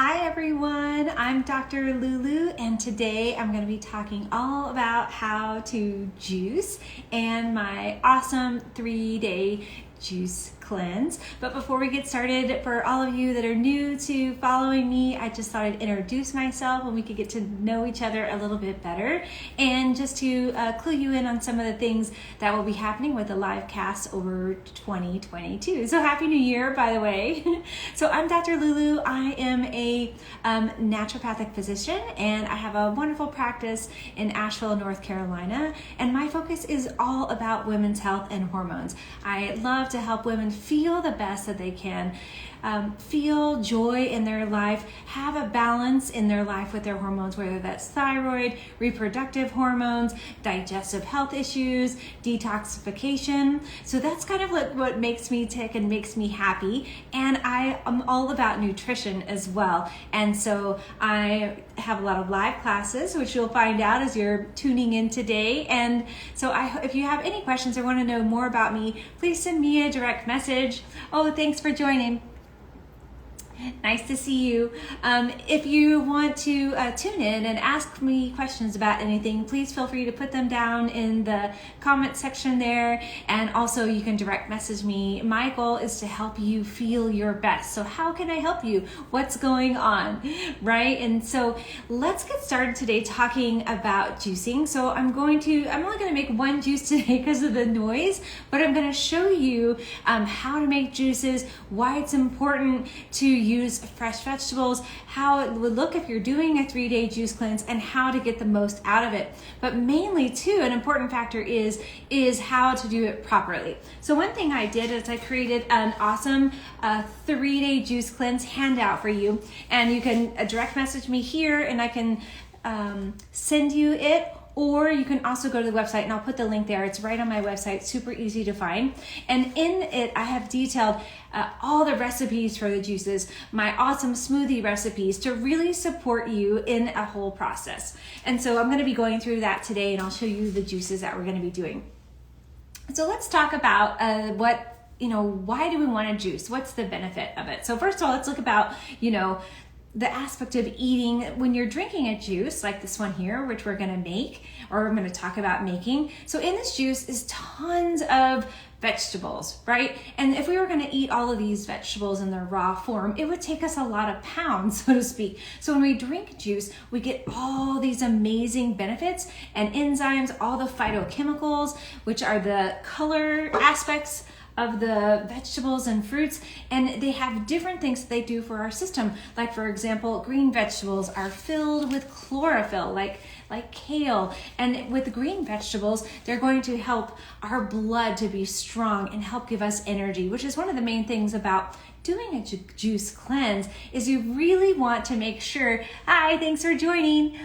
Hi everyone, I'm Dr. LuLu, and today I'm going to be talking all about how to juice and my awesome 3-day juice cleanse. But before we get started, for all of you that are new to following me, I just thought I'd introduce myself and we could get to know each other a little bit better, and just to clue you in on some of the things that will be happening with the live cast over 2022. So happy new year, by the way. So I'm Dr. LuLu. I am a naturopathic physician, and I have a wonderful practice in Asheville, North Carolina, and my focus is all about women's health and hormones. I love to help women feel the best that they can, feel joy in their life, have a balance in their life with their hormones, whether that's thyroid, reproductive hormones, digestive health issues, detoxification. So that's kind of what makes me tick and makes me happy. And I am all about nutrition as well. And so I have a lot of live classes, which you'll find out as you're tuning in today. And so if you have any questions or want to know more about me, please send me a direct message. Oh, thanks for joining. Nice to see you. If you want to tune in and ask me questions about anything, please feel free to put them down in the comment section there. And also you can direct message me. My goal is to help you feel your best. So how can I help you? What's going on, right? And so let's get started today talking about juicing. So I'm only going to make one juice today because of the noise, but I'm going to show you how to make juices, why it's important to use fresh vegetables, how it would look if you're doing a 3-day juice cleanse, and how to get the most out of it. But mainly too, an important factor is how to do it properly. So one thing I did is I created an awesome 3-day juice cleanse handout for you, and you can direct message me here and I can send you it. Or you can also go to the website, and I'll put the link there. It's right on my website, super easy to find. And in it, I have detailed all the recipes for the juices, my awesome smoothie recipes to really support you in a whole process. And so I'm going to be going through that today, and I'll show you the juices that we're going to be doing. So let's talk about why do we want to juice? What's the benefit of it? So first of all, let's look about, the aspect of eating. When you're drinking a juice like this one here, which we're going to make, or I'm going to talk about making. So in this juice is tons of vegetables, right? And if we were going to eat all of these vegetables in their raw form, it would take us a lot of pounds, so to speak. So when we drink juice, we get all these amazing benefits and enzymes, all the phytochemicals, which are the color aspects of the vegetables and fruits, and they have different things that they do for our system. Like, for example, green vegetables are filled with chlorophyll, like kale. And with the green vegetables, they're going to help our blood to be strong and help give us energy, which is one of the main things about doing a juice cleanse. Is you really want to make sure, hi, thanks for joining.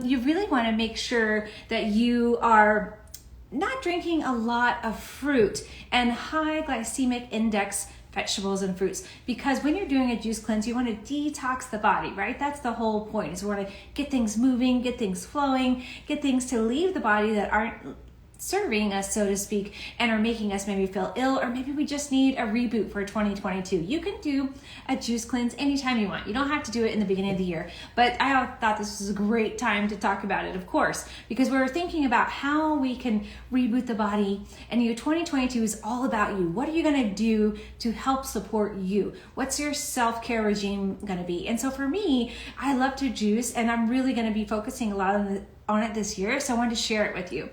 You really want to make sure that you are not drinking a lot of fruit and high glycemic index vegetables and fruits, because when you're doing a juice cleanse, you want to detox the body, right? That's the whole point, is we want to get things moving, get things flowing, get things to leave the body that aren't serving us, so to speak, and are making us maybe feel ill, or maybe we just need a reboot for 2022. You can do a juice cleanse anytime you want. You don't have to do it in the beginning of the year, but I thought this was a great time to talk about it, of course, because we're thinking about how we can reboot the body, and 2022 is all about you. What are you going to do to help support you? What's your self-care regime going to be? And so for me, I love to juice, and I'm really going to be focusing a lot on it this year, so I wanted to share it with you.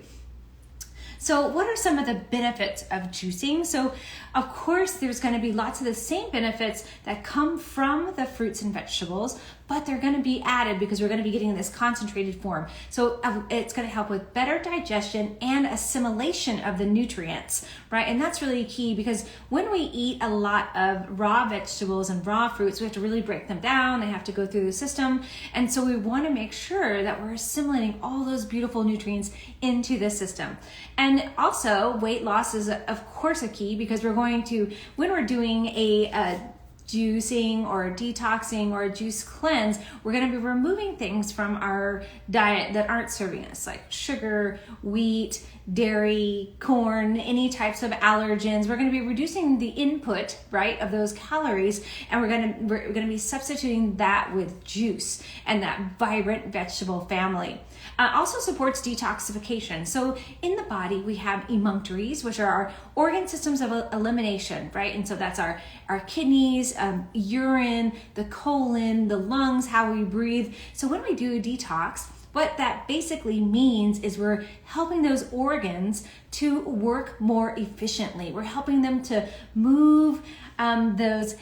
So what are some of the benefits of juicing? So of course, there's going to be lots of the same benefits that come from the fruits and vegetables, but they're going to be added because we're going to be getting this concentrated form. So it's going to help with better digestion and assimilation of the nutrients, right? And that's really key, because when we eat a lot of raw vegetables and raw fruits, we have to really break them down. They have to go through the system. And so we want to make sure that we're assimilating all those beautiful nutrients into the system. And also weight loss is of course a key, because we're going to, when we're doing a juicing or detoxing or a juice cleanse, we're going to be removing things from our diet that aren't serving us, like sugar, wheat, dairy, corn, any types of allergens. We're going to be reducing the input, right, of those calories, and we're going to be substituting that with juice and that vibrant vegetable family. Also supports detoxification. So in the body, we have emunctories, which are our organ systems of elimination, right? And so that's our kidneys, urine, the colon, the lungs, how we breathe. So when we do a detox, what that basically means is we're helping those organs to work more efficiently. We're helping them to move those.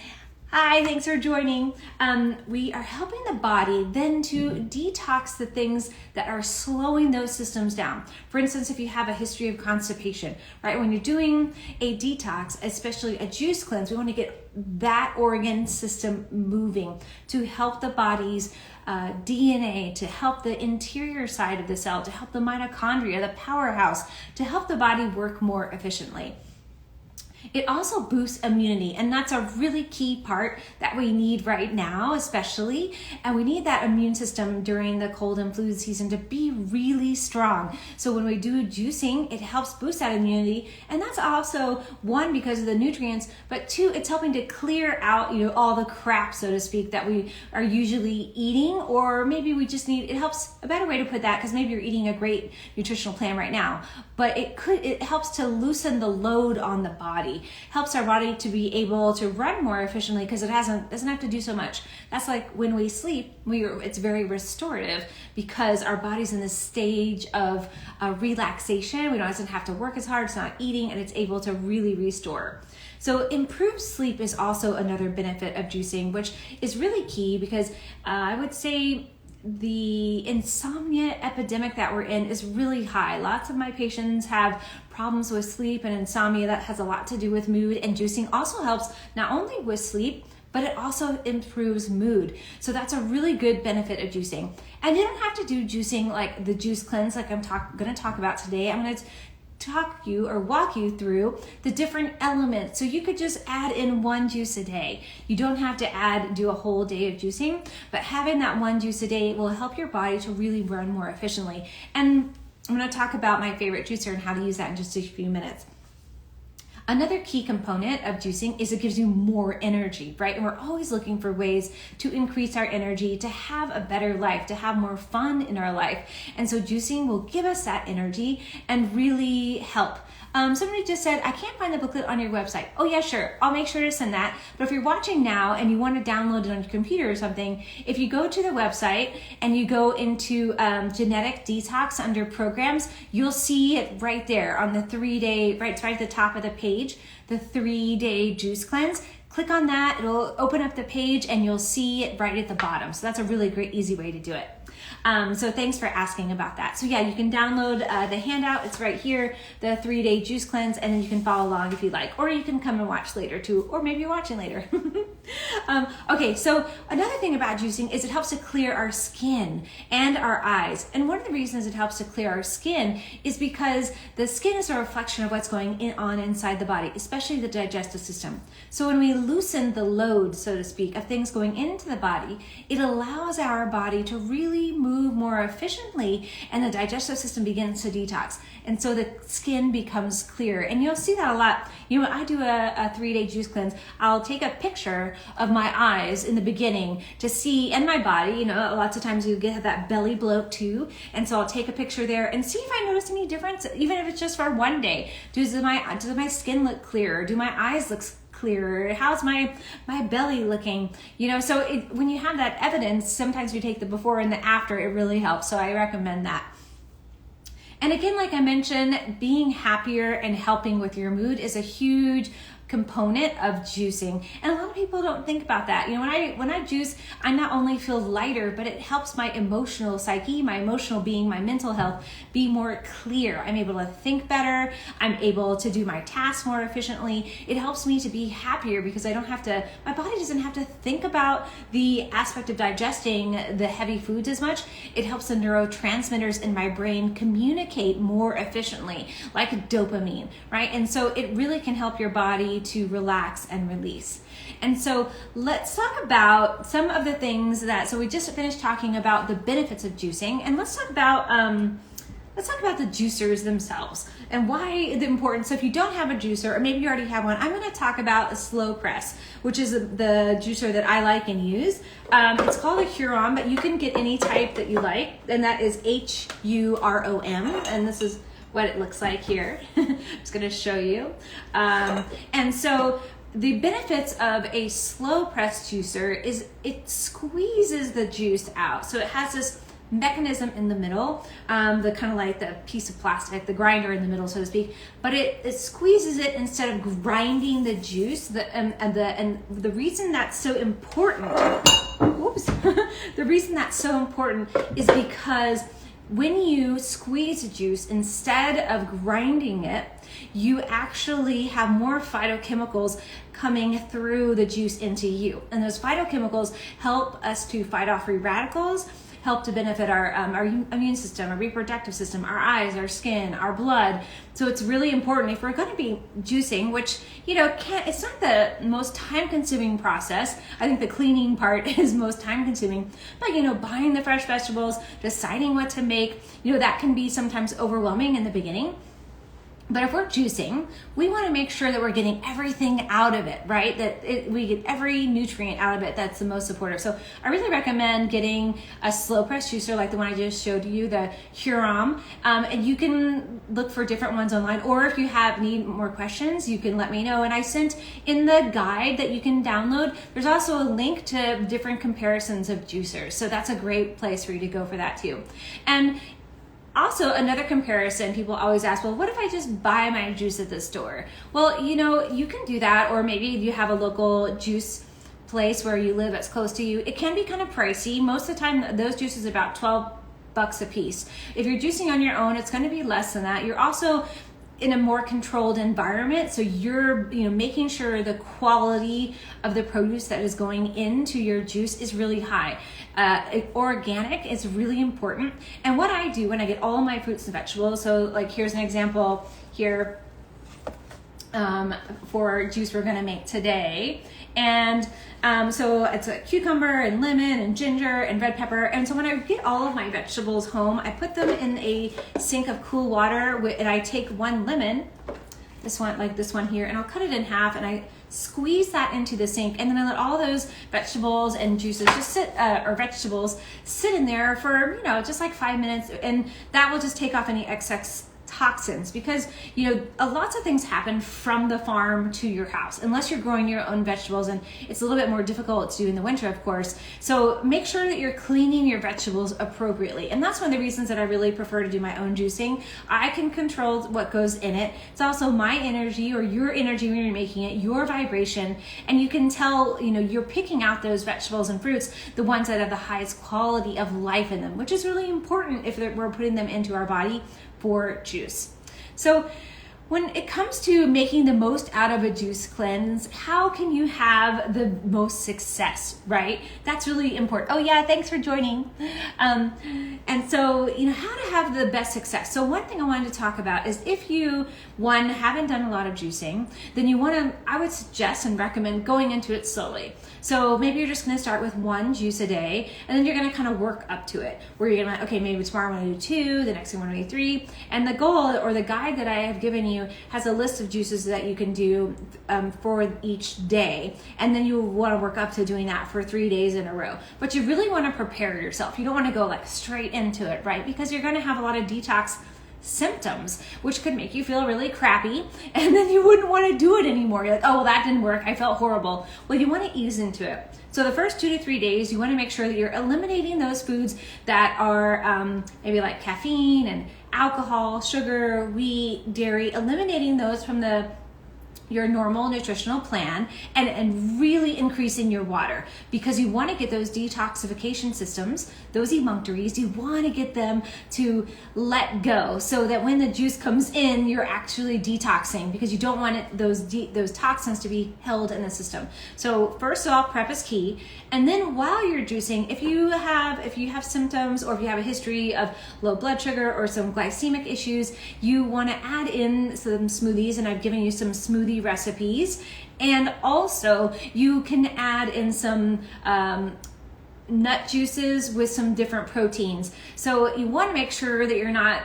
Hi, thanks for joining. We are helping the body then to detox the things that are slowing those systems down. For instance, if you have a history of constipation, right? When you're doing a detox, especially a juice cleanse, we want to get that organ system moving to help the body's DNA, to help the interior side of the cell, to help the mitochondria, the powerhouse, to help the body work more efficiently. It also boosts immunity, and that's a really key part that we need right now, especially. And we need that immune system during the cold and flu season to be really strong. So when we do juicing, it helps boost that immunity. And that's also, one, because of the nutrients, but two, it's helping to clear out, all the crap, so to speak, that we are usually eating, or maybe we just need, it helps, a better way to put that, because maybe you're eating a great nutritional plan right now, but it helps to loosen the load on the body, helps our body to be able to run more efficiently because it doesn't have to do so much. That's like when we sleep, it's very restorative because our body's in this stage of relaxation. We don't have to work as hard, it's not eating, and it's able to really restore. So improved sleep is also another benefit of juicing, which is really key because I would say the insomnia epidemic that we're in is really high. Lots of my patients have problems with sleep and insomnia. That has a lot to do with mood, and juicing also helps not only with sleep, but it also improves mood. So that's a really good benefit of juicing. And you don't have to do juicing like the juice cleanse like I'm going to talk about today. I'm going to walk you through the different elements. So you could just add in one juice a day. You don't have to do a whole day of juicing, but having that one juice a day will help your body to really run more efficiently. And I'm going to talk about my favorite juicer and how to use that in just a few minutes. Another key component of juicing is it gives you more energy, right? And we're always looking for ways to increase our energy, to have a better life, to have more fun in our life. And so juicing will give us that energy and really help. Somebody just said, I can't find the booklet on your website. Oh yeah, sure. I'll make sure to send that. But if you're watching now and you want to download it on your computer or something, if you go to the website and you go into genetic detox under programs, you'll see it right there on the 3-day, right, it's right at the top of the page, the 3-day juice cleanse. Click on that, it'll open up the page and you'll see it right at the bottom. So that's a really great, easy way to do it. So thanks for asking about that. So yeah, you can download the handout. It's right here, the 3-day juice cleanse, and then you can follow along if you like, or you can come and watch later too, or maybe you're watching later. Okay, so another thing about juicing is it helps to clear our skin and our eyes. And one of the reasons it helps to clear our skin is because the skin is a reflection of what's going on inside the body, especially the digestive system. So when we loosen the load, so to speak, of things going into the body, it allows our body to really move more efficiently, and the digestive system begins to detox. And so the skin becomes clear. And you'll see that a lot. When I do a 3-day juice cleanse, I'll take a picture of my eyes in the beginning to see, and my body, lots of times you get that belly bloat too. And so I'll take a picture there and see if I notice any difference, even if it's just for one day. Does my skin look clearer? Do my eyes look clearer? How's my belly looking? So when you have that evidence, sometimes we take the before and the after, it really helps. So I recommend that. And again, like I mentioned, being happier and helping with your mood is a huge component of juicing, and a lot of people don't think about that. When I juice, I not only feel lighter, but it helps my emotional psyche, my emotional being, my mental health be more clear. I'm able to think better. I'm able to do my tasks more efficiently. It helps me to be happier because my body doesn't have to think about the aspect of digesting the heavy foods as much. It helps the neurotransmitters in my brain communicate more efficiently, like dopamine, right? And so it really can help your body to relax and release. And so let's talk about some of the things so we just finished talking about the benefits of juicing, and let's talk about the juicers themselves and why the importance. So if you don't have a juicer, or maybe you already have one, I'm going to talk about a slow press, which is the juicer that I like and use. It's called a Huron, but you can get any type that you like, and that is Hurom, and this is what it looks like here. I'm just going to show you. And so the benefits of a slow press juicer is it squeezes the juice out. So it has this mechanism in the middle, the kind of like the piece of plastic, the grinder in the middle, so to speak, but it squeezes it instead of grinding the juice. And the reason that's so important, the reason that's so important is because when you squeeze a juice instead of grinding it, you actually have more phytochemicals coming through the juice into you. And those phytochemicals help us to fight off free radicals, help to benefit our immune system, our reproductive system, our eyes, our skin, our blood. So it's really important if we're going to be juicing, which, it's not the most time-consuming process. I think the cleaning part is most time-consuming. But, buying the fresh vegetables, deciding what to make, that can be sometimes overwhelming in the beginning. But if we're juicing, we want to make sure that we're getting everything out of it, right? We get every nutrient out of it that's the most supportive. So I really recommend getting a slow press juicer like the one I just showed you, the Huron. And you can look for different ones online, or if you need more questions, you can let me know. And I sent in the guide that you can download, there's also a link to different comparisons of juicers. So that's a great place for you to go for that too. And also, another comparison, people always ask, well, what if I just buy my juice at the store? Well, you can do that, or maybe you have a local juice place where you live that's close to you. It can be kind of pricey. Most of the time, those juices are about $12 a piece. If you're juicing on your own, it's going to be less than that. You're also in a more controlled environment, so you're making sure the quality of the produce that is going into your juice is really high. Organic is really important. And what I do when I get all my fruits and vegetables, so like here's an example here for juice we're gonna make today. And so it's a cucumber and lemon and ginger and red pepper. And so when I get all of my vegetables home, I put them in a sink of cool water, and I take one lemon, this one here, and I'll cut it in half, and I squeeze that into the sink, and then I let all those vegetables and juices vegetables sit in there for just like 5 minutes, and that will just take off any excess toxins, because lots of things happen from the farm to your house unless you're growing your own vegetables, and it's a little bit more difficult to do in the winter, of course. So make sure that you're cleaning your vegetables appropriately, and that's one of the reasons that I really prefer to do my own juicing. I can control what goes in it. It's also my energy, or your energy when you're making it, your vibration, and you can tell you're picking out those vegetables and fruits, the ones that have the highest quality of life in them, which is really important if we're putting them into our body for juice. So when it comes to making the most out of a juice cleanse, how can you have the most success, right? That's really important. Oh yeah, thanks for joining. And so, how to have the best success. So one thing I wanted to talk about is if you, haven't done a lot of juicing, then I would suggest and recommend going into it slowly. So maybe you're just going to start with one juice a day, and then you're going to kind of work up to it, where you're going to, okay, maybe tomorrow I want to do 2, the next thing I want to do 3. And the goal, or the guide that I have given you, has a list of juices that you can do for each day. And then you want to work up to doing that for 3 days in a row. But you really want to prepare yourself. You don't want to go straight into it, right? Because you're going to have a lot of detox symptoms, which could make you feel really crappy, and then you wouldn't want to do it anymore. You're like, oh, well, that didn't work, I felt horrible. Well, you want to ease into it. So the first 2 to 3 days, you want to make sure that you're eliminating those foods that are maybe like caffeine and alcohol, sugar, wheat, dairy, eliminating those from your normal nutritional plan, and really increasing your water, because you want to get those detoxification systems, those emunctories, you want to get them to let go, so that when the juice comes in, you're actually detoxing, because you don't want those toxins to be held in the system. So first of all, prep is key. And then while you're juicing, if you have symptoms, or if you have a history of low blood sugar or some glycemic issues, you want to add in some smoothies, and I've given you some smoothie healthy recipes. And also you can add in some nut juices with some different proteins. So you want to make sure that you're not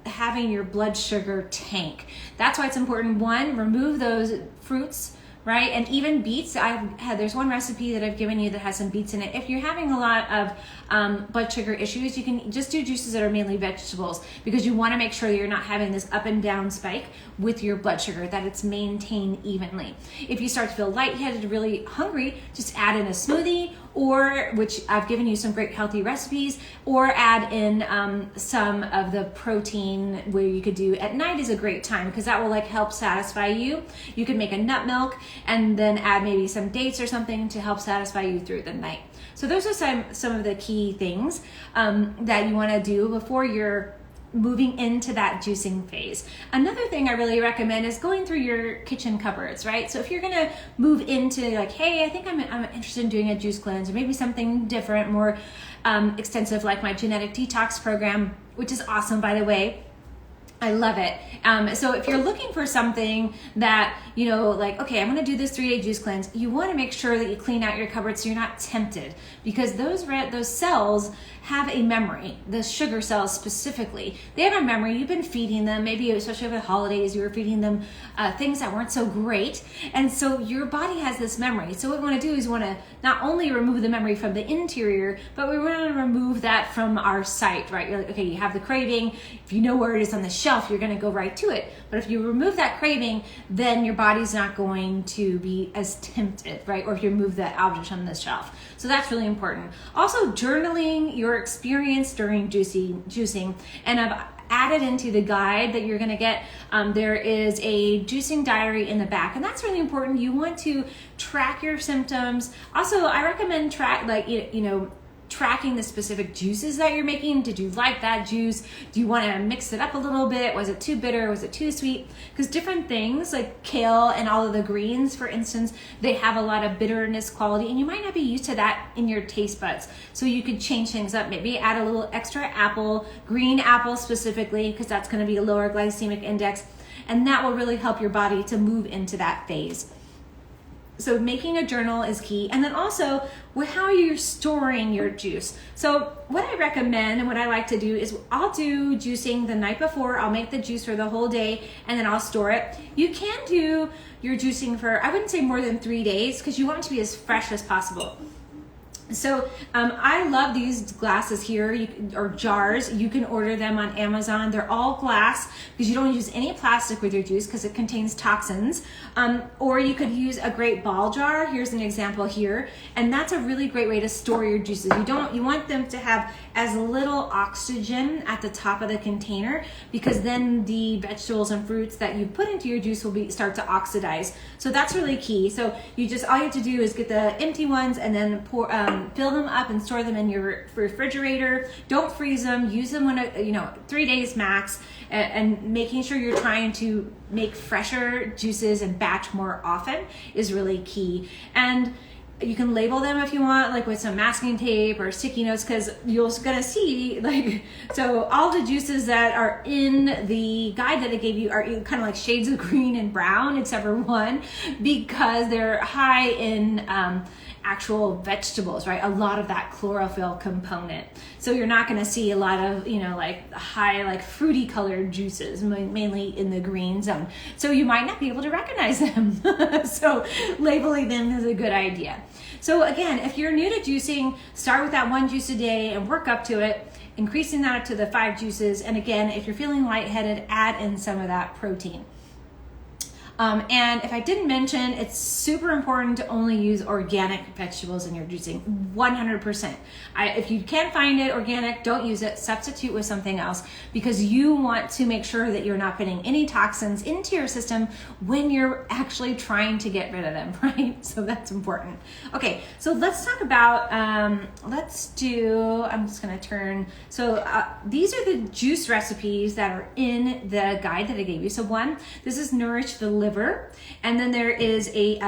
having your blood sugar tank. That's why it's important. One, remove those fruits, right? And even beets. There's one recipe that I've given you that has some beets in it. If you're having a lot of blood sugar issues, you can just do juices that are mainly vegetables, because you want to make sure you're not having this up and down spike with your blood sugar, that it's maintained evenly. If you start to feel lightheaded, really hungry, just add in a smoothie, or, which I've given you some great healthy recipes, or add in some of the protein where you could do at night is a great time, because that will like help satisfy you. You can make a nut milk and then add maybe some dates or something to help satisfy you through the night. So those are some of the key things that you want to do before you're moving into that juicing phase. Another thing I really recommend is going through your kitchen cupboards, right? So if you're gonna move into like, hey, I think I'm interested in doing a juice cleanse, or maybe something different, more extensive, like my genetic detox program, which is awesome, by the way. I love it. So if you're looking for something that, you know, like, okay, I'm going to do this 3-day juice cleanse, you want to make sure that you clean out your cupboard so you're not tempted, because those cells have a memory. The sugar cells specifically, they have a memory. You've been feeding them, maybe especially over the holidays, you were feeding them things that weren't so great. And so your body has this memory. So what we want to do is we want to not only remove the memory from the interior, but we want to remove that from our sight, right? You're like, okay, you have the craving. If you know where it is on the shelf, you're going to go right to it. But if you remove that craving, then your body's not going to be as tempted, right? Or if you remove that object on the shelf. So that's really important. Also, journaling your experience during juicing. And I've added into the guide that you're going to get, there is a juicing diary in the back, and that's really important. You want to track your symptoms. Also, I recommend tracking the specific juices that you're making. Did you like that juice? Do you want to mix it up a little bit? Was it too bitter? Was it too sweet? Because different things like kale and all of the greens, for instance, they have a lot of bitterness quality, and you might not be used to that in your taste buds. So you could change things up. Maybe add a little extra apple, green apple specifically, because that's going to be a lower glycemic index, and that will really help your body to move into that phase. So making a journal is key. And then also how you're storing your juice. So what I recommend and what I like to do is I'll do juicing the night before. I'll make the juice for the whole day and then I'll store it. You can do your juicing for, I wouldn't say more than 3 days, because you want it to be as fresh as possible. So I love these glasses here, or jars. You can order them on Amazon. They're all glass, because you don't use any plastic with your juice because it contains toxins. Or you could use a great ball jar. Here's an example here, and that's a really great way to store your juices. You want them to have as little oxygen at the top of the container, because then the vegetables and fruits that you put into your juice will start to oxidize. So that's really key. So all you have to do is get the empty ones and then fill them up and store them in your refrigerator. Don't freeze them. Use them when 3 days max, and making sure you're trying to make fresher juices and batch more often is really key. And you can label them if you want, like with some masking tape or sticky notes, because you're gonna see so all the juices that are in the guide that I gave you are kind of like shades of green and brown, except for one, because they're high in actual vegetables, right? A lot of that chlorophyll component. So you're not going to see a lot of, high, fruity colored juices, mainly in the green zone. So you might not be able to recognize them. So labeling them is a good idea. So again, if you're new to juicing, start with that 1 juice a day and work up to it, increasing that up to the 5 juices. And again, if you're feeling lightheaded, add in some of that protein. And if I didn't mention, it's super important to only use organic vegetables in your juicing, 100%. If you can't find it organic, don't use it. Substitute with something else, because you want to make sure that you're not putting any toxins into your system when you're actually trying to get rid of them, right? So that's important. Okay, so let's talk about, I'm just going to turn. So these are the juice recipes that are in the guide that I gave you. So one, this is Nourish the Liver, and then there is a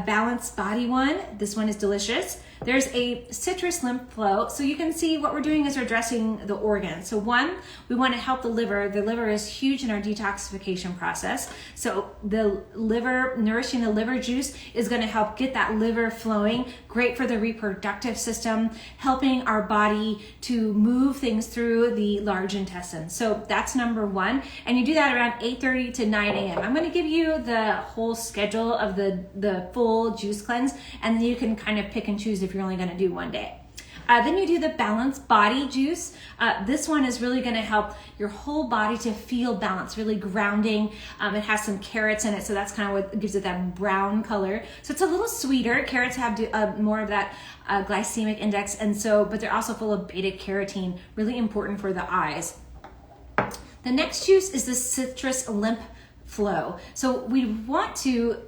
balanced body one. This one is delicious. there's a citrus lymph flow. So you can see what we're doing is we're addressing the organs. So one, we want to help the liver. The liver is huge in our detoxification process. So the liver, nourishing the liver juice is going to help get that liver flowing. Great for the reproductive system, helping our body to move things through the large intestine. So that's number one. And you do that around 8:30 to 9 a.m. I'm going to give you the whole schedule of the full juice cleanse, and then you can kind of pick and choose if you're only going to do one day. Then you do the balanced body juice. This one is really going to help your whole body to feel balanced, really grounding. It has some carrots in it, so that's kind of what gives it that brown color. So it's a little sweeter. Carrots have more of that glycemic index, and so, but they're also full of beta carotene, really important for the eyes. The next juice is the citrus lymph flow. So we want to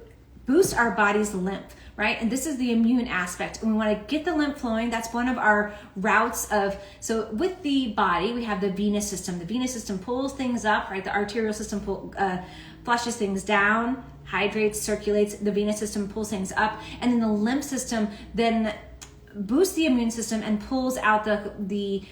boost our body's lymph, right? And this is the immune aspect. And we want to get the lymph flowing. That's one of our routes of, so with the body, we have the venous system. The venous system pulls things up, right? The arterial system flushes things down, hydrates, circulates. The venous system pulls things up. And then the lymph system then boosts the immune system and pulls out the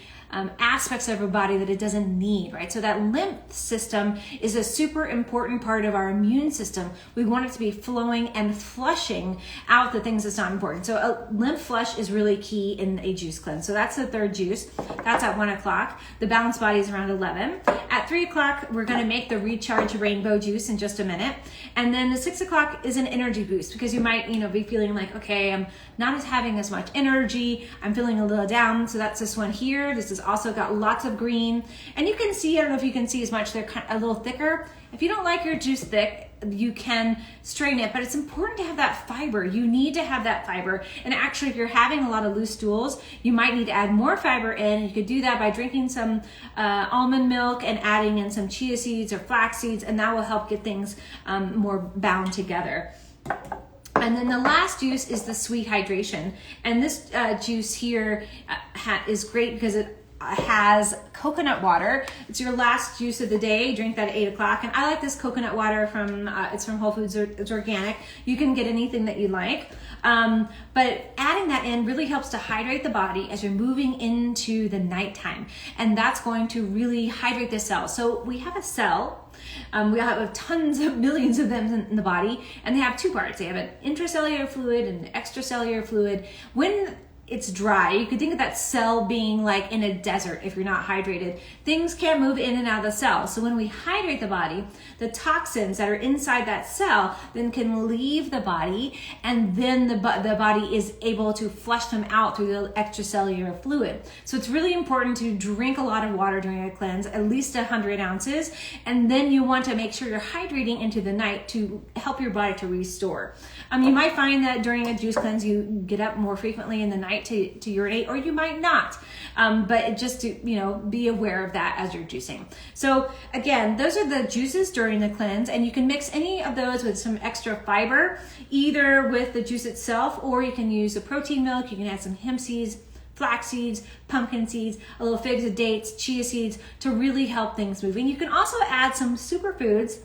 aspects of our body that it doesn't need, right? So that lymph system is a super important part of our immune system. We want it to be flowing and flushing out the things that's not important. So a lymph flush is really key in a juice cleanse. So that's the third juice. That's at 1 o'clock. The balanced body is around 11. At 3 o'clock, we're going to make the recharge rainbow juice in just a minute. And then the 6 o'clock is an energy boost, because you might, be feeling like, okay, I'm not having as much energy. I'm feeling a little down. So that's this one here. This is also got lots of green, and you can see, I don't know if you can see as much, they're kind of a little thicker. If you don't like your juice thick, you can strain it, but it's important to have that fiber. You need to have that fiber. And actually, if you're having a lot of loose stools, you might need to add more fiber in. You could do that by drinking some almond milk and adding in some chia seeds or flax seeds, and that will help get things more bound together. And then the last juice is the sweet hydration. And this juice here is great because it has coconut water. It's your last juice of the day. Drink that at 8 o'clock. And I like this coconut water from, it's from Whole Foods. It's organic. You can get anything that you like. But adding that in really helps to hydrate the body as you're moving into the nighttime. And that's going to really hydrate the cells. So we have a cell. We have tons of millions of them in the body, and they have two parts. They have an intracellular fluid and an extracellular fluid. When it's dry, you could think of that cell being like in a desert. If you're not hydrated, things can't move in and out of the cell. So when we hydrate the body, the toxins that are inside that cell then can leave the body, and then the body is able to flush them out through the extracellular fluid. So it's really important to drink a lot of water during a cleanse, at least 100 ounces, and then you want to make sure you're hydrating into the night to help your body to restore. You might find that during a juice cleanse you get up more frequently in the night to urinate, or you might not, but just to be aware of that as you're juicing. So again, those are the juices during the cleanse, and you can mix any of those with some extra fiber, either with the juice itself, or you can use a protein milk. You can add some hemp seeds, flax seeds, pumpkin seeds, a little figs of dates, chia seeds, to really help things move. And you can also add some superfoods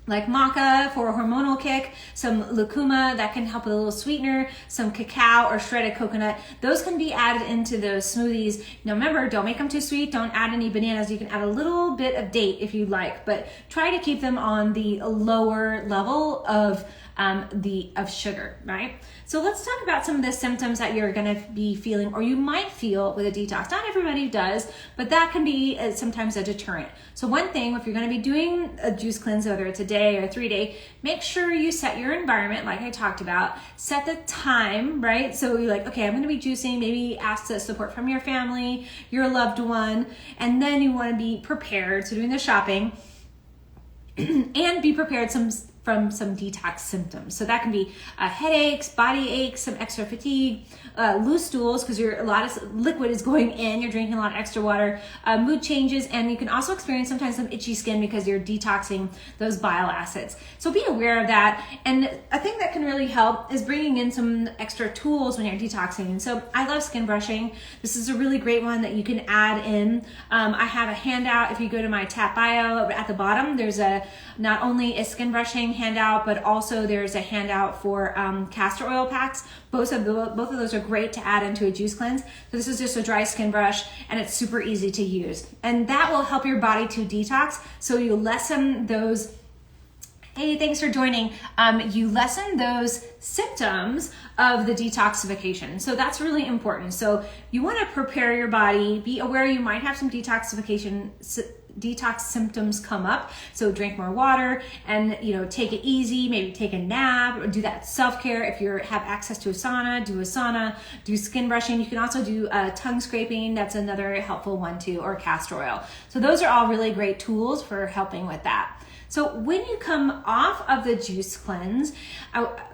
like maca for a hormonal kick, some lucuma that can help with a little sweetener, some cacao or shredded coconut. Those can be added into those smoothies. Now remember, don't make them too sweet. Don't add any bananas. You can add a little bit of date if you like, but try to keep them on the lower level of sugar, right? So let's talk about some of the symptoms that you're going to be feeling, or you might feel with a detox. Not everybody does, but that can be sometimes a deterrent. So one thing, if you're going to be doing a juice cleanse, whether it's a day or 3 day, make sure you set your environment, like I talked about. Set the time, right? So you're like, okay, I'm going to be juicing. Maybe ask the support from your family, your loved one, and then you want to be prepared. So doing the shopping and be prepared from some detox symptoms. So that can be headaches, body aches, some extra fatigue, loose stools because a lot of liquid is going in, you're drinking a lot of extra water, mood changes, and you can also experience sometimes some itchy skin because you're detoxing those bile acids. So be aware of that. And a thing that can really help is bringing in some extra tools when you're detoxing. And so I love skin brushing. This is a really great one that you can add in. I have a handout. If you go to my tap bio at the bottom, there's not only a skin brushing in Handout, but also there's a handout for castor oil packs. Both of those are great to add into a juice cleanse. So this is just a dry skin brush, and it's super easy to use. And that will help your body to detox, so you lessen those. Hey, thanks for joining. You lessen those symptoms of the detoxification. So that's really important. So you want to prepare your body, be aware you might have some detox symptoms come up. So drink more water and, take it easy, maybe take a nap or do that self-care. If you have access to a sauna, do skin brushing. You can also do tongue scraping. That's another helpful one too, or castor oil. So those are all really great tools for helping with that. So when you come off of the juice cleanse,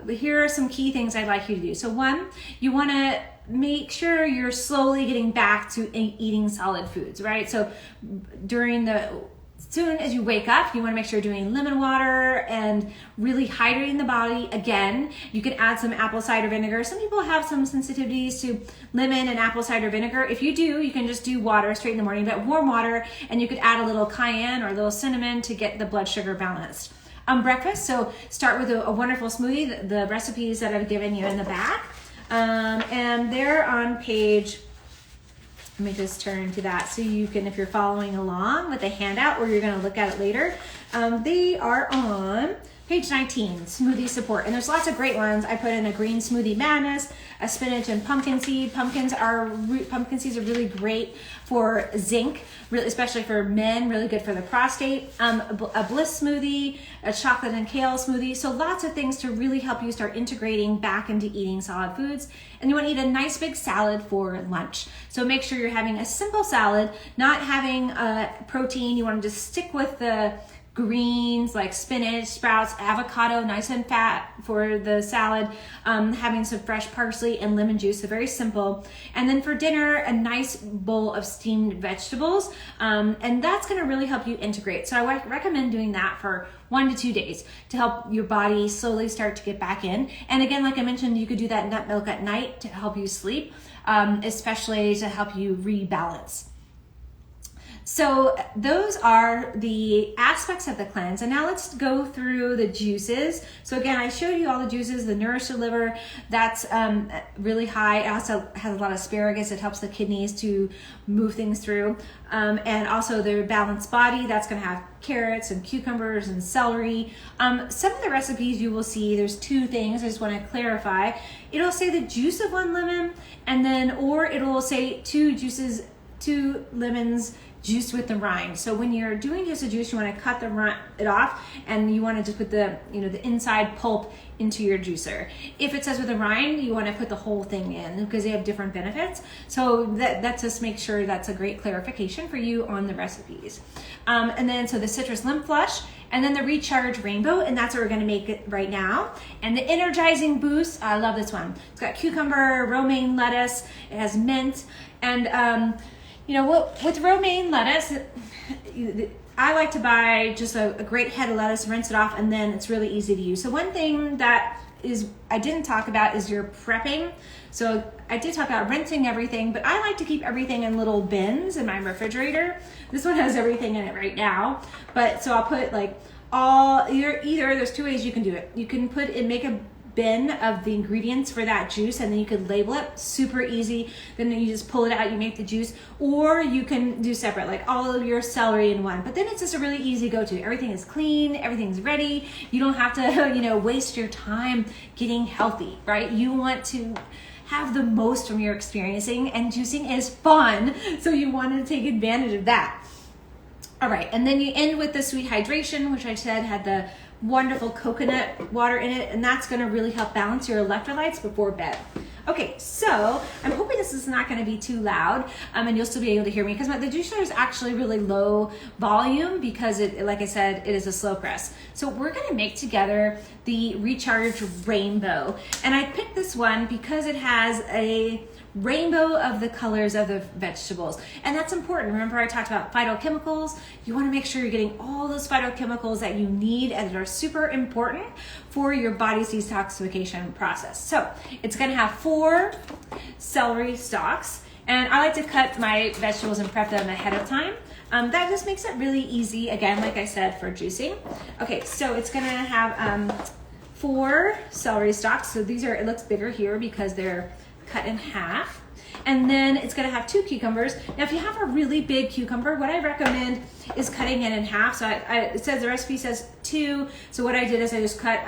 here are some key things I'd like you to do. So one, you want to make sure you're slowly getting back to eating solid foods, right? So soon as you wake up, you want to make sure you're doing lemon water and really hydrating the body. Again, you can add some apple cider vinegar. Some people have some sensitivities to lemon and apple cider vinegar. If you do, you can just do water straight in the morning, but warm water, and you could add a little cayenne or a little cinnamon to get the blood sugar balanced. Breakfast, so start with a wonderful smoothie, the recipes that I've given you in the back. And they're on page, let me just turn to that so you can, if you're following along with the handout or you're going to look at it later, they are on page 19, Smoothie Support. And there's lots of great ones. I put in a green smoothie madness, a spinach and pumpkin seed. Pumpkin seeds are really great for zinc, really, especially for men, really good for the prostate. A bliss smoothie, a chocolate and kale smoothie. So lots of things to really help you start integrating back into eating solid foods. And you want to eat a nice big salad for lunch. So make sure you're having a simple salad, not having protein. You want to just stick with the greens like spinach, sprouts, avocado, nice and fat for the salad, having some fresh parsley and lemon juice, so very simple. And then for dinner, a nice bowl of steamed vegetables, and that's going to really help you integrate. So I recommend doing that for 1 to 2 days to help your body slowly start to get back in. And again, like I mentioned, you could do that nut milk at night to help you sleep, especially to help you rebalance. So those are the aspects of the cleanse. And now let's go through the juices. So again, I showed you all the juices. The Nourish the Liver, that's really high. It also has a lot of asparagus. It helps the kidneys to move things through. And also the Balanced Body, that's going to have carrots and cucumbers and celery. Some of the recipes you will see, there's 2 things I just want to clarify. It'll say the juice of 1 lemon, and then, or it'll say 2 lemons, juiced with the rind. So when you're doing just a juice, you want to cut it off, and you want to just put the the inside pulp into your juicer. If it says with the rind, you want to put the whole thing in because they have different benefits. So that just make sure that's a great clarification for you on the recipes. And then so the Citrus Lymph Flush, and then the Recharge Rainbow, and that's what we're going to make it right now. And the Energizing Boost, I love this one. It's got cucumber, romaine lettuce, it has mint, and with romaine lettuce, I like to buy just a great head of lettuce, rinse it off, and then it's really easy to use. So one thing that I didn't talk about is your prepping. So I did talk about rinsing everything, but I like to keep everything in little bins in my refrigerator. This one has everything in it right now. But so I'll put either there's 2 ways you can do it. You can make a bin of the ingredients for that juice, and then you could label it, super easy. Then you just pull it out, you make the juice, or you can do separate, like all of your celery in one. But then it's just a really easy go-to. Everything is clean, everything's ready. You don't have to waste your time getting healthy, right? You want to have the most from your experiencing, and juicing is fun, so you want to take advantage of that. All right, and then you end with the Sweet Hydration, which I said had the wonderful coconut water in it, and that's going to really help balance your electrolytes before bed. Okay, so I'm hoping this is not going to be too loud, and you'll still be able to hear me, because the juicer is actually really low volume because it, like I said, it is a slow press. So we're going to make together the Recharge Rainbow, and I picked this one because it has a rainbow of the colors of the vegetables, and that's important. Remember I talked about phytochemicals. You want to make sure you're getting all those phytochemicals that you need and that are super important for your body's detoxification process. So it's going to have 4 celery stalks, and I like to cut my vegetables and prep them ahead of time. That just makes it really easy, again, like I said, for juicing. Okay, so it's gonna have 4 celery stalks. So these are, it looks bigger here because they're cut in half. And then it's gonna have 2 cucumbers. Now, if you have a really big cucumber, what I recommend is cutting it in half. So it says, the recipe says 2. So what I did is I just cut,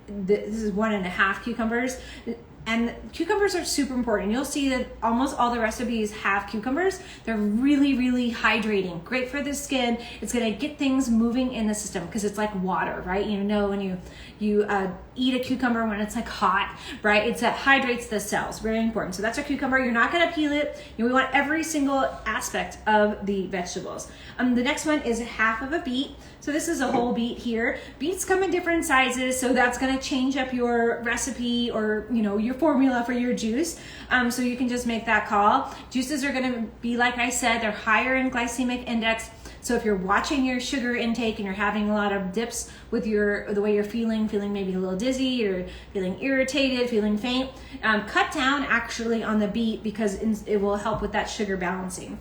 this is 1.5 cucumbers. And cucumbers are super important. You'll see that almost all the recipes have cucumbers. They're really, really hydrating. Great for the skin. It's gonna get things moving in the system because it's like water, right? You know, when you eat a cucumber when it's like hot, right? It hydrates the cells, very important. So that's our cucumber. You're not gonna peel it. You know, we want every single aspect of the vegetables. The next one is half of a beet. So this is a whole beet here. Beets come in different sizes, so that's gonna change up your recipe or, you know, your formula for your juice. So you can just make that call. Juices are gonna be, like I said, they're higher in glycemic index. So if you're watching your sugar intake and you're having a lot of dips with the way you're feeling maybe a little dizzy or feeling irritated, feeling faint, cut down actually on the beet because it will help with that sugar balancing.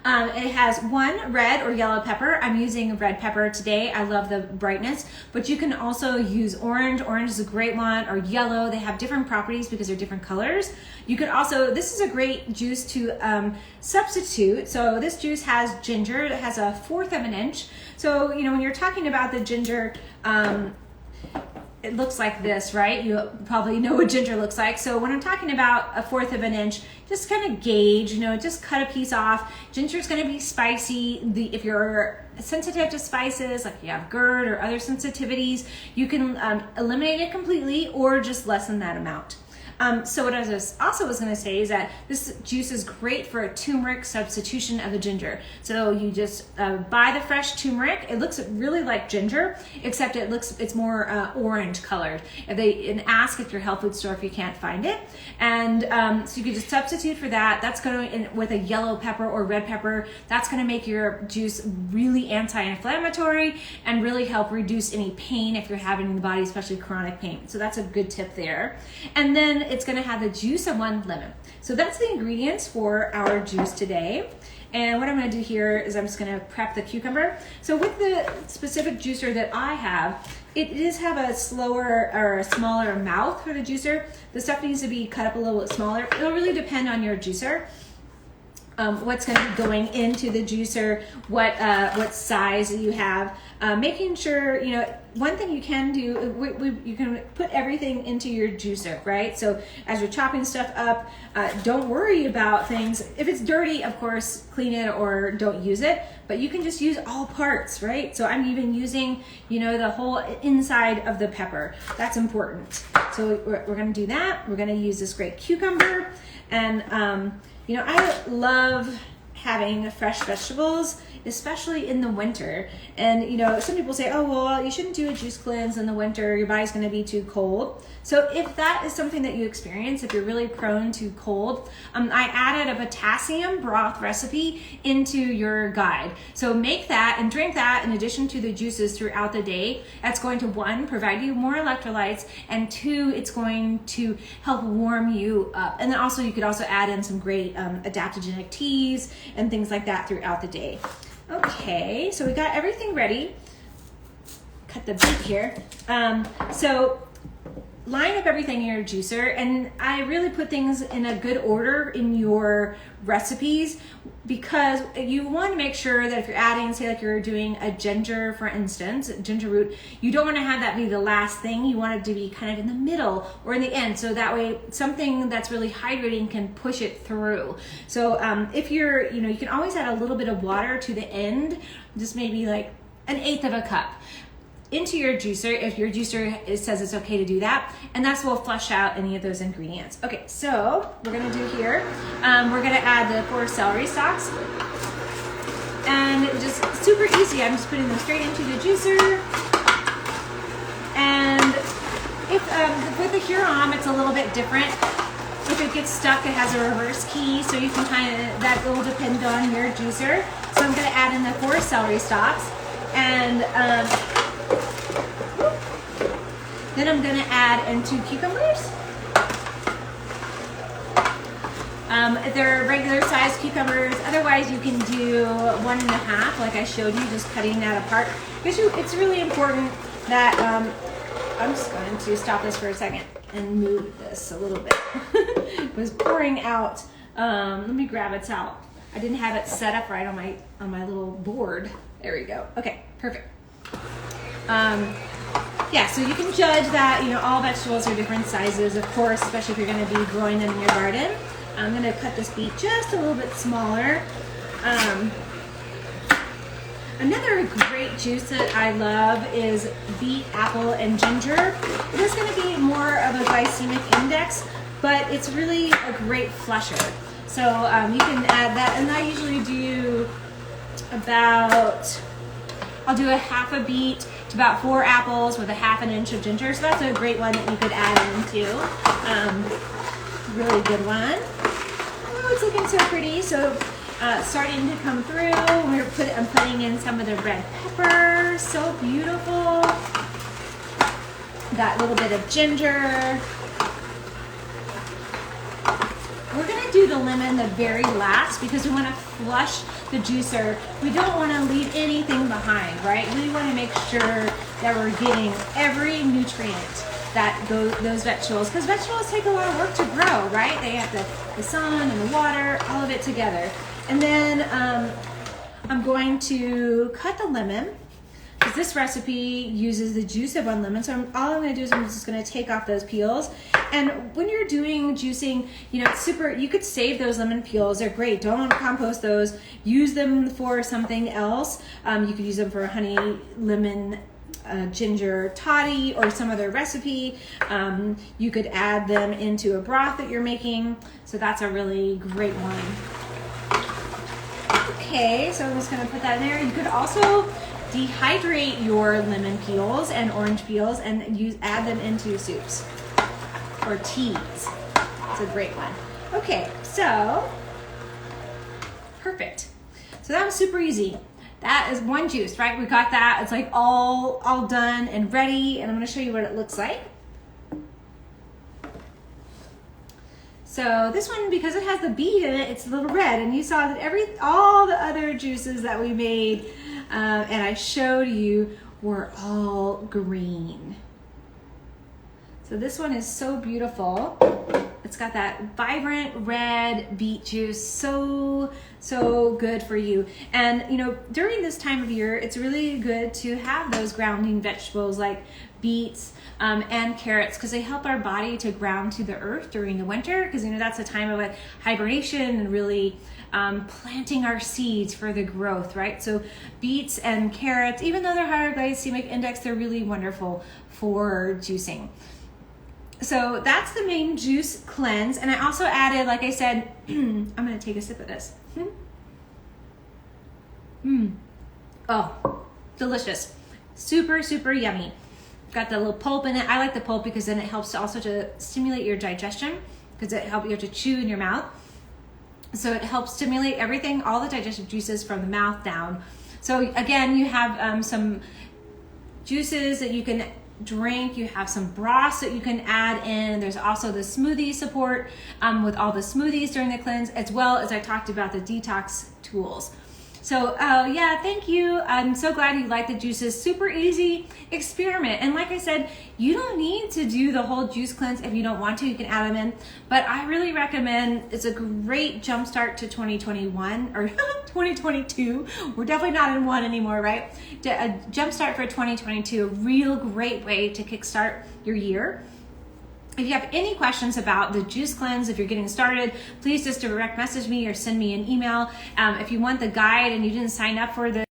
It has 1 red or yellow pepper. I'm using red pepper today. I love the brightness, but you can also use orange. Orange is a great one, or yellow. They have different properties because they're different colors. You could also, this is a great juice to substitute. So this juice has ginger. It has 1/4 of an inch. So, you know, when you're talking about the ginger, it looks like this, right? You probably know what ginger looks like. So when I'm talking about 1/4 of an inch, just kind of gauge, you know, just cut a piece off. Ginger is going to be spicy. If you're sensitive to spices, like you have GERD or other sensitivities, you can eliminate it completely or just lessen that amount. So what I was going to say is that this juice is great for a turmeric substitution of the ginger. So you just buy the fresh turmeric. It looks really like ginger, except it's more orange colored. And ask at your health food store if you can't find it. And so you could just substitute for that. That's going to, with a yellow pepper or red pepper, that's going to make your juice really anti-inflammatory and really help reduce any pain if you're having in the body, especially chronic pain. So that's a good tip there. And then it's going to have the juice of 1 lemon. So that's the ingredients for our juice today. And what I'm going to do here is I'm just going to prep the cucumber. So with the specific juicer that I have, it does have a slower or a smaller mouth for the juicer. The stuff needs to be cut up a little bit smaller. It'll really depend on your juicer. What's going to be going into the juicer, what size you have, making sure, you know, one thing you can do, you can put everything into your juicer, right? So as you're chopping stuff up, don't worry about things. If it's dirty, of course, clean it or don't use it, but you can just use all parts, right? So I'm even using, you know, the whole inside of the pepper. That's important. So we're going to do that. We're going to use this great cucumber. And, you know, I love having fresh vegetables, especially in the winter. And, you know, some people say, oh, well, you shouldn't do a juice cleanse in the winter. Your body's going to be too cold. So if that is something that you experience, if you're really prone to cold, I added a potassium broth recipe into your guide. So make that and drink that in addition to the juices throughout the day. That's going to, 1, provide you more electrolytes, and 2, it's going to help warm you up. And then also you could also add in some great adaptogenic teas and things like that throughout the day. Okay, so we got everything ready. Cut the beet here. So line up everything in your juicer, and I really put things in a good order in your recipes because you want to make sure that if you're adding, say like you're doing a ginger, for instance, ginger root, you don't want to have that be the last thing. You want it to be kind of in the middle or in the end, so that way something that's really hydrating can push it through. So if you're, you know, you can always add a little bit of water to the end, just maybe like 1/8 of a cup into your juicer if your juicer says it's okay to do that, and that's what will flush out any of those ingredients. Okay, so we're gonna do here, we're gonna add the 4 celery stalks, and just super easy. I'm just putting them straight into the juicer. And if with the Huron, it's a little bit different. If it gets stuck, it has a reverse key, so you can that will depend on your juicer. So I'm gonna add in the 4 celery stalks, and then I'm gonna add in 2 cucumbers. If they're regular size cucumbers, otherwise you can do 1.5, like I showed you, just cutting that apart. Because it's really important that, I'm just going to stop this for a second and move this a little bit. It was pouring out. Let me grab it out. I didn't have it set up right on my little board. There we go. Okay, perfect. Yeah, so you can judge that, all vegetables are different sizes, of course, especially if you're going to be growing them in your garden. I'm going to cut this beet just a little bit smaller. Another great juice that I love is beet, apple, and ginger. It is going to be more of a glycemic index, but it's really a great flusher. So you can add that, and I usually do I'll do a half a beet to about 4 apples with a 1/2 inch of ginger. So that's a great one that you could add in too. Really good one. Oh, it's looking so pretty. So starting to come through. I'm putting in some of the red pepper. So beautiful. Got a little bit of ginger. We're going to do the lemon the very last because we want to flush the juicer. We don't want to leave anything behind, right? We want to make sure that we're getting every nutrient that those vegetables, because vegetables take a lot of work to grow, right? They have the sun and the water, all of it together. And then I'm going to cut the lemon, because this recipe uses the juice of 1 lemon. So all I'm going to do is I'm just going to take off those peels. And when you're doing juicing, it's super, you could save those lemon peels. They're great. Don't compost those. Use them for something else. You could use them for a honey lemon ginger toddy or some other recipe. You could add them into a broth that you're making. So that's a really great one. Okay, so I'm just going to put that in there. You could also dehydrate your lemon peels and orange peels and add them into soups or teas. It's a great one. Okay, so perfect. So that was super easy. That is one juice, right? We got that. It's like all done and ready, and I'm going to show you what it looks like. So this one, because it has the beet in it, it's a little red, and you saw that all the other juices that we made and I showed you were all green. So this one is so beautiful. It's got that vibrant red beet juice, so good for you. And during this time of year, it's really good to have those grounding vegetables like beets and carrots, because they help our body to ground to the earth during the winter, because that's a time of like hibernation and really planting our seeds for the growth, right? So beets and carrots, even though they're higher glycemic index, they're really wonderful for juicing. So that's the main juice cleanse. And I also added, like I said, I'm going to take a sip of this. Oh, delicious. Super, super yummy. Got the little pulp in it. I like the pulp because then it helps to stimulate your digestion, because you have to chew in your mouth. So it helps stimulate everything, all the digestive juices from the mouth down. So again, you have some juices that you can drink. You have some broths that you can add in. There's also the Smoothie Support with all the smoothies during the cleanse, as well as I talked about the detox tools. So yeah, thank you. I'm so glad you like the juices. Super easy experiment. And like I said, you don't need to do the whole juice cleanse if you don't want to. You can add them in. But I really recommend, it's a great jumpstart to 2021 or 2022. We're definitely not in one anymore, right? A jumpstart for 2022, a real great way to kickstart your year. If you have any questions about the juice cleanse, if you're getting started, please just direct message me or send me an email. If you want the guide and you didn't sign up for this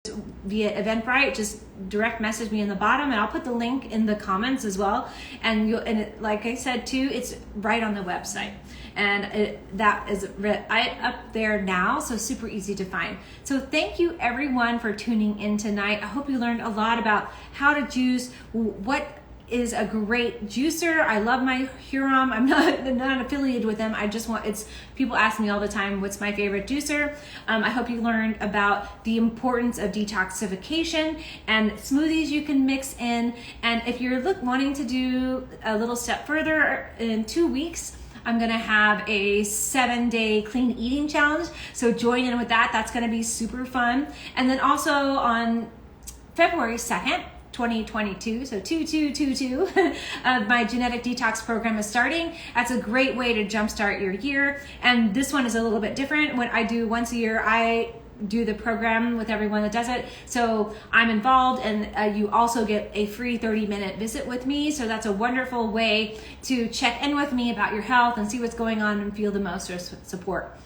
via Eventbrite, just direct message me in the bottom, and I'll put the link in the comments as well. And like I said too, it's right on the website. And that is up there now, so super easy to find. So thank you everyone for tuning in tonight. I hope you learned a lot about how to juice, what is a great juicer. I love my Huron. I'm not affiliated with them. People ask me all the time, what's my favorite juicer? I hope you learned about the importance of detoxification and smoothies you can mix in. And if you're wanting to do a little step further, in 2 weeks, I'm gonna have a 7-day clean eating challenge. So join in with that. That's gonna be super fun. And then also on February 2nd, 2022, so 2222, my genetic detox program is starting. That's a great way to jumpstart your year. And this one is a little bit different. What I do once a year, I do the program with everyone that does it. So I'm involved, and you also get a free 30-minute visit with me. So that's a wonderful way to check in with me about your health and see what's going on and feel the most support.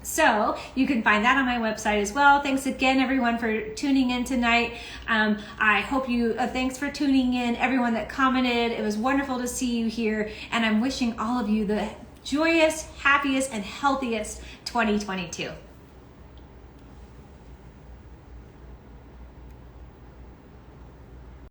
So you can find that on my website as well. Thanks again, everyone, for tuning in tonight. I hope you, thanks for tuning in, everyone that commented. It was wonderful to see you here. And I'm wishing all of you the joyous, happiest, and healthiest 2022.